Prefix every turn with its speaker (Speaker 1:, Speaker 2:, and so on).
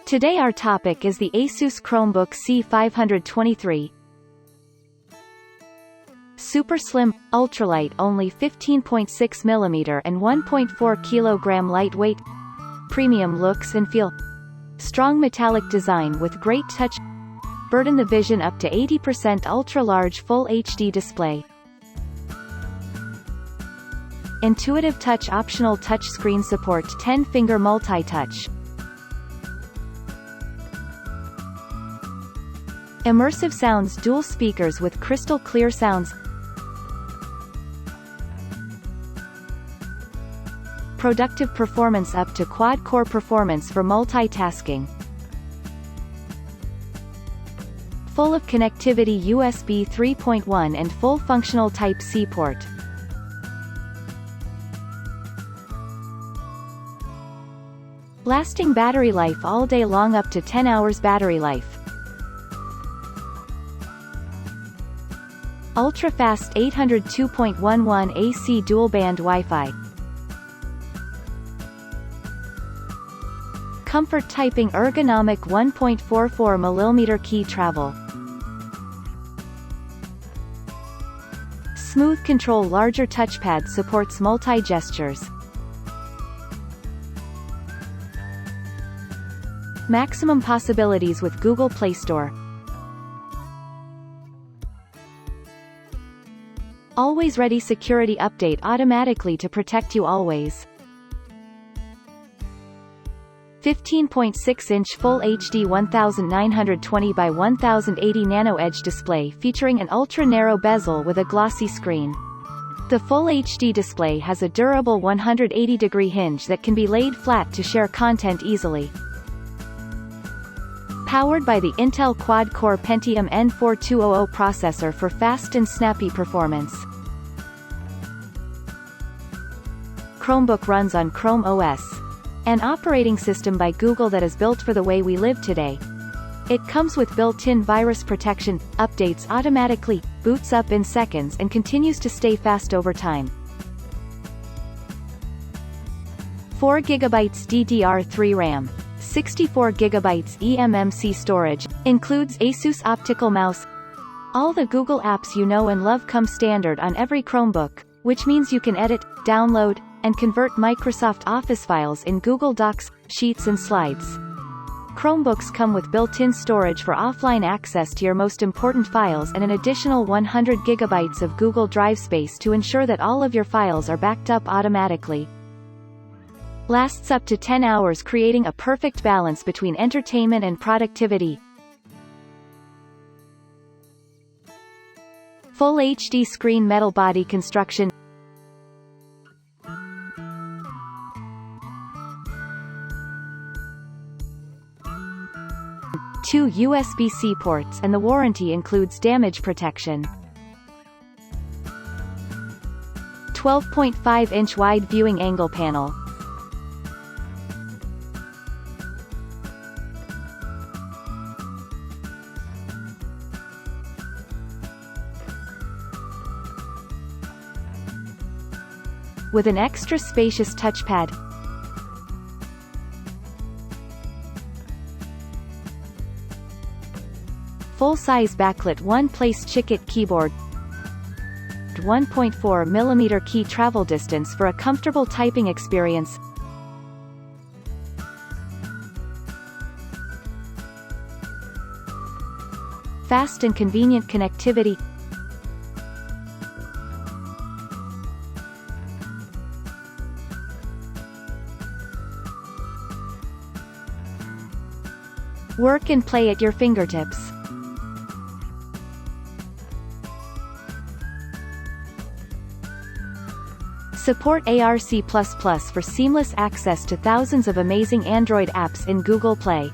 Speaker 1: Today our topic is the Asus Chromebook C523. Super slim, ultralight, only 15.6 mm and 1.4 kg lightweight. Premium looks and feel. Strong metallic design with great touch. Burden the vision up to 80% ultra-large Full HD display. Intuitive touch optional touchscreen support 10-finger multi-touch. Immersive sounds dual speakers with crystal clear sounds. Productive performance up to quad-core performance for multitasking. Full of connectivity USB 3.1 and full functional Type-C port. Lasting battery life all day long up to 10 hours battery life. Ultra-fast 802.11 AC dual-band Wi-Fi. Comfort typing ergonomic 1.44mm key travel. Smooth control larger touchpad supports multi-gestures. Maximum possibilities with Google Play Store. Always ready security update automatically to protect you always. 15.6-inch Full HD 1920 by 1080 NanoEdge display featuring an ultra-narrow bezel with a glossy screen. The Full HD display has a durable 180-degree hinge that can be laid flat to share content easily. Powered by the Intel quad-core Pentium N4200 processor for fast and snappy performance. Chromebook runs on Chrome OS, an operating system by Google that is built for the way we live today. It comes with built-in virus protection, updates automatically, boots up in seconds and continues to stay fast over time. 4GB DDR3 RAM. 64GB eMMC storage, includes Asus optical mouse. All the Google apps you know and love come standard on every Chromebook, which means you can edit, download, and convert Microsoft Office files in Google Docs, Sheets and Slides. Chromebooks come with built-in storage for offline access to your most important files and an additional 100GB of Google Drive space to ensure that all of your files are backed up automatically. Lasts up to 10 hours, creating a perfect balance between entertainment and productivity. Full HD screen metal body construction. Two USB-C ports and the warranty includes damage protection. 12.5-inch wide viewing angle panel. With an extra spacious touchpad. Full-size backlit one-place Chickett keyboard. 1.4mm key travel distance for a comfortable typing experience. Fast and convenient connectivity. Work and play at your fingertips. Support ARC++ for seamless access to thousands of amazing Android apps in Google Play.